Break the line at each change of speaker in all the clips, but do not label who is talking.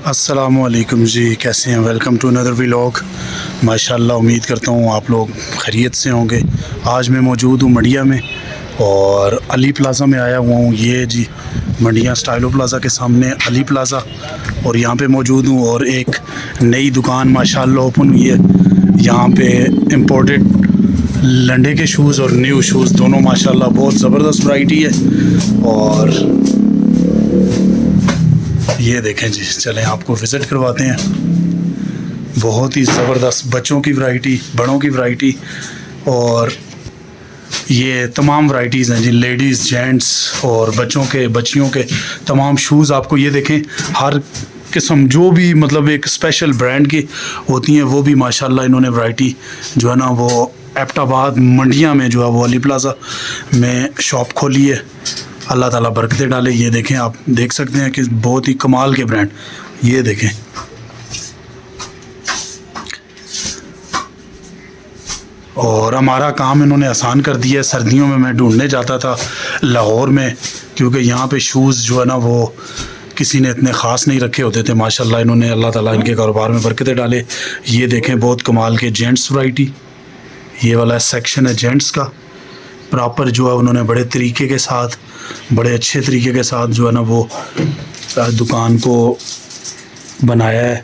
अस्सलामुअलैकुम जी, कैसे हैं? Welcome to another vlog. माशाल्लाह, उम्मीद करता हूँ आप लोग खैरियत से होंगे। आज मैं मौजूद हूँ मंडिया में और अली प्लाज़ा में आया हुआ हूँ। ये जी मंडिया स्टाइलो प्लाज़ा के सामने अली प्लाज़ा, और यहाँ पे मौजूद हूँ। और एक नई दुकान माशाल्लाह ओपन हुई है। यहाँ पे इम्पोर्टेड लंडे के शूज़ और न्यू शूज़ दोनों माशाल्लाह बहुत ज़बरदस्त वैरायटी है। और ये देखें जी, चलें आपको विज़िट करवाते हैं। बहुत ही ज़बरदस्त बच्चों की वैरायटी, बड़ों की वैरायटी, और ये तमाम वैरायटीज़ हैं जी। लेडीज़, जेंट्स और बच्चों के, बच्चियों के तमाम शूज़ आपको ये देखें। हर किस्म जो भी मतलब एक स्पेशल ब्रांड की होती हैं वो भी माशाल्लाह इन्होंने वैरायटी जो है ना वो एबटाबाद मंडिया में जो है वो अली प्लाज़ा में शॉप खोली है। अल्लाह ताला बरकतें डाले। ये देखें, आप देख सकते हैं कि बहुत ही कमाल के ब्रांड। ये देखें, और हमारा काम इन्होंने आसान कर दिया है। सर्दियों में मैं ढूंढने जाता था लाहौर में, क्योंकि यहाँ पे शूज़ जो है ना वो किसी ने इतने ख़ास नहीं रखे होते थे। माशाल्लाह इन्होंने, अल्लाह ताला इनके कारोबार में बरकतें डाले। ये देखें, बहुत कमाल के जेंट्स वैरायटी। ये वाला सेक्शन है जेंट्स का। प्रॉपर जो है उन्होंने बड़े तरीके के साथ, बड़े अच्छे तरीके के साथ जो है ना वो दुकान को बनाया है।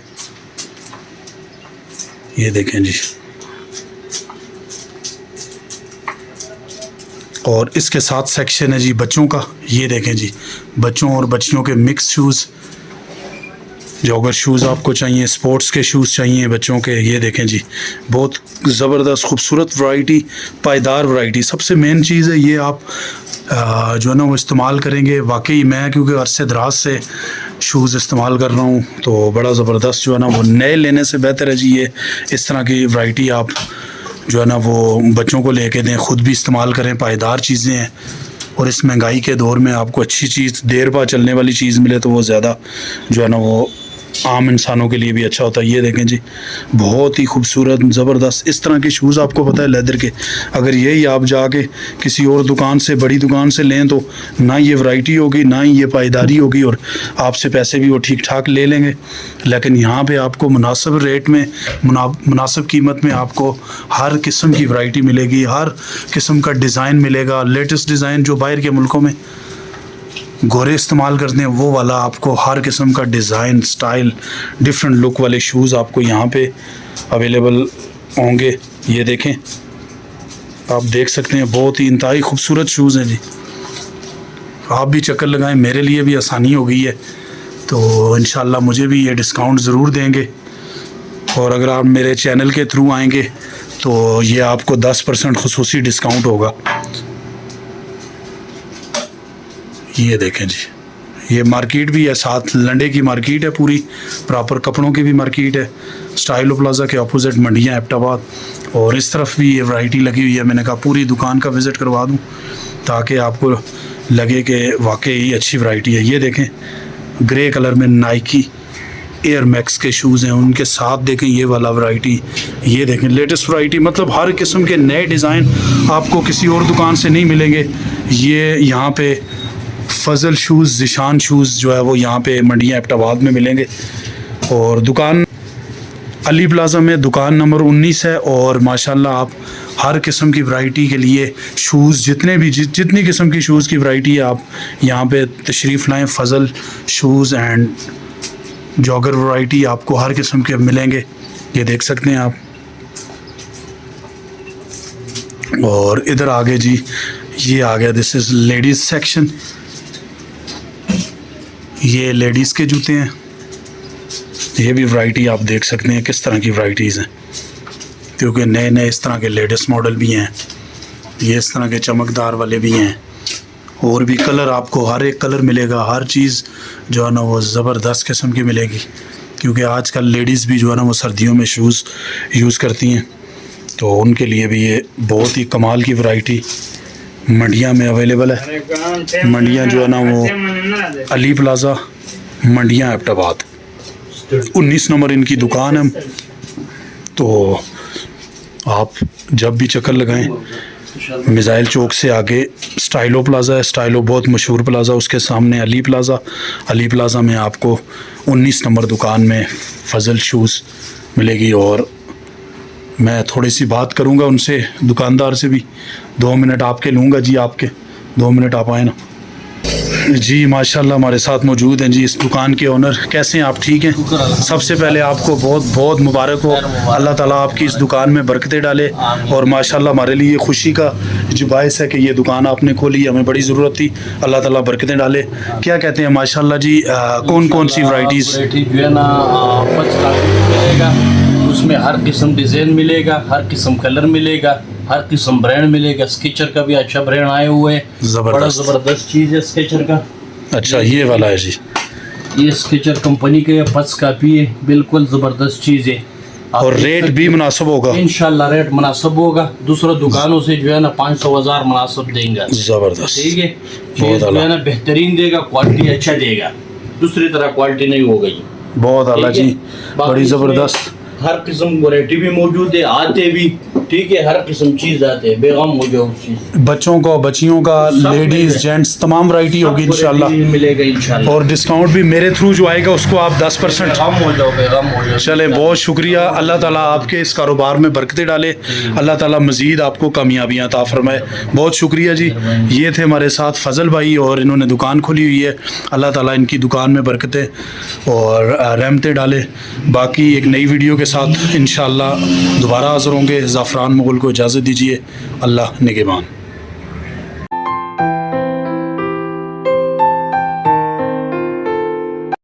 ये देखें जी, और इसके साथ सेक्शन है जी बच्चों का। ये देखें जी, बच्चों और बच्चियों के मिक्स शूज़, जॉगर शूज़ आपको चाहिए, स्पोर्ट्स के शूज़ चाहिए बच्चों के। ये देखें जी, बहुत ज़बरदस्त खूबसूरत वैरायटी, पायदार वैरायटी। सबसे मेन चीज़ है ये, आप जो है ना वो इस्तेमाल करेंगे। वाकई मैं क्योंकि अरसे दराज से शूज़ इस्तेमाल कर रहा हूँ तो बड़ा ज़बरदस्त जो है ना वो नए लेने से बेहतर है जी ये इस तरह की वैरायटी आप जो है ना वो बच्चों को लेके दें, ख़ुद भी इस्तेमाल करें। पायदार चीज़ें हैं, और इस महंगाई के दौर में आपको अच्छी चीज़, देर बाद चलने वाली चीज़ मिले तो वो ज़्यादा जो है ना वो आम इंसानों के लिए भी अच्छा होता है। ये देखें जी, बहुत ही खूबसूरत ज़बरदस्त इस तरह के शूज़ आपको पता है लेदर के। अगर यही आप जाके किसी और दुकान से, बड़ी दुकान से लें तो ना ये वैरायटी होगी, ना ही ये पायदारी होगी, और आपसे पैसे भी वो ठीक ठाक ले लेंगे। लेकिन यहाँ पे आपको मुनासिब रेट में, मुनासिब कीमत में आपको हर किस्म की वैरायटी मिलेगी, हर किस्म का डिज़ाइन मिलेगा। लेटेस्ट डिज़ाइन जो बाहर के मुल्कों में गोरे इस्तेमाल करते हैं वो वाला आपको हर किस्म का डिज़ाइन, स्टाइल, डिफरेंट लुक वाले शूज़ आपको यहाँ पे अवेलेबल होंगे। ये देखें, आप देख सकते हैं, बहुत ही इंतहाई खूबसूरत शूज़ हैं जी। आप भी चक्कर लगाएं, मेरे लिए भी आसानी हो गई है, तो इंशाल्लाह मुझे भी ये डिस्काउंट ज़रूर देंगे। और अगर आप मेरे चैनल के थ्रू आएंगे तो ये आपको 10% खुसूसी डिस्काउंट होगा। ये देखें जी, ये मार्केट भी है, साथ लंडे की मार्केट है पूरी, प्रॉपर कपड़ों की भी मार्केट है। स्टाइलो प्लाज़ा के अपोजिट मंडिया एबटाबाद, और इस तरफ भी ये वैरायटी लगी हुई है। मैंने कहा पूरी दुकान का विज़िट करवा दूं ताकि आपको लगे कि वाकई अच्छी वैरायटी है। ये देखें, ग्रे कलर में नाइकी एयर मैक्स के शूज़ हैं, उनके साथ देखें ये वाला वैरायटी। ये देखें लेटेस्ट वैरायटी, मतलब हर किस्म के नए डिज़ाइन आपको किसी और दुकान से नहीं मिलेंगे। ये यहाँ पे फजल शूज़, ज़िशान शूज़ जो है वो यहाँ पे मंडिया एबटाबाद में मिलेंगे। और दुकान अली प्लाज़ा में दुकान नंबर 19 है। और माशाल्लाह आप हर किस्म की वैरायटी के लिए शूज़, जितनी किस्म की शूज़ की वैरायटी है आप यहाँ पे तशरीफ़ लाएँ। फजल शूज़ एंड जॉगर वैरायटी आपको हर किस्म के मिलेंगे। ये देख सकते हैं आप। और इधर आगे जी, ये आ गया, दिस इज़ लेडीज़ सेक्शन। ये लेडीज़ के जूते हैं। ये भी वैरायटी आप देख सकते हैं किस तरह की वैरायटीज़ हैं, क्योंकि नए नए इस तरह के लेटेस्ट मॉडल भी हैं। ये इस तरह के चमकदार वाले भी हैं, और भी कलर आपको हर एक कलर मिलेगा। हर चीज़ जो है ना वो ज़बरदस्त किस्म की मिलेगी, क्योंकि आजकल लेडीज़ भी जो है ना वो सर्दियों में शूज़ यूज़ करती हैं, तो उनके लिए भी ये बहुत ही कमाल की वैरायटी मंडिया में अवेलेबल है। मंडिया जो है ना वो अली प्लाज़ा मंडिया एबटाबाद, 19 नंबर इनकी दुकान है। तो आप जब भी चक्कर लगाएं, मिसाइल चौक से आगे स्टाइलो प्लाज़ा है। स्टाइलो बहुत मशहूर प्लाज़ा, उसके सामने अली प्लाज़ा। अली प्लाज़ा में आपको 19 नंबर दुकान में फजल शूज़ मिलेगी। और मैं थोड़ी सी बात करूंगा उनसे, दुकानदार से भी। 2 मिनट आपके लूँगा जी, आपके 2 मिनट आप आए ना जी। माशाल्लाह हमारे साथ मौजूद हैं जी इस दुकान के ओनर। कैसे हैं आप, ठीक हैं? सबसे पहले आपको बहुत बहुत मुबारक हो, अल्लाह ताला आपकी इस दुकान में बरकतें डाले। और माशाल्लाह हमारे लिए खुशी का जो बायस है कि ये दुकान आपने खोली, हमें बड़ी ज़रूरत थी। अल्लाह ताला बरकतें डाले। क्या कहते हैं माशाल्लाह जी, कौन कौन सी वैराइटीज़
जो है ना मिलेगा, उसमें हर किस्म डिज़ाइन मिलेगा, हर किस्म कलर मिलेगा, हर किस्म ब्रांड मिलेगा। स्केचर का भी अच्छा ब्रांड आए हुए हैं, बड़ा ज़बरदस्त चीज़ है स्केचर का।
अच्छा, ये वाला है जी,
ये स्केचर कंपनी के फर्स्ट कॉपी है, बिल्कुल ज़बरदस्त चीज़ है।
और रेट भी मुनासिब होगा
इंशाल्लाह, रेट मुनासिब होगा। दूसरों दुकानों से जो है ना 500,000 मुनासिब देंगे।
ज़बरदस्त,
ठीक है, चीज़ जो है ना बेहतरीन देगा, क्वालिटी अच्छा देगा, दूसरी तरह क्वालिटी नहीं होगा ये।
बहुत आला जी, बड़ी ज़बरदस्त।
हर किस्म वैरायटी भी मौजूद है, आते भी, ठीक है, हर किस्म चीज़ आते हैं, बेगम हो जाओ चीज़।
बच्चों का, बच्चियों का, लेडीज़ जेंट्स तमाम वैरायटी होगी इंशाल्लाह।
मिलेगा इंशाल्लाह।
और डिस्काउंट भी मेरे थ्रू जो आएगा उसको आप 10%
बेगम हो जाओ, बेगम हो जाओ।
चले, बहुत शुक्रिया। अल्लाह ताला आपके इस कारोबार में बरकतें डाले, अल्लाह ताला मज़ीद आपको कामयाबियाँ अता फरमाए। बहुत शुक्रिया जी। ये थे हमारे साथ फ़ज़ल भाई और इन्होंने दुकान खोली हुई है। अल्लाह ताला इनकी दुकान में बरकतें और रहमतें डाले। बाकी एक नई वीडियो के साथ इंशाअल्लाह दोबारा हाज़िर होंगे। ज़ाफ़रान मुग़ल को इजाज़त दीजिए। अल्लाह निगहबान।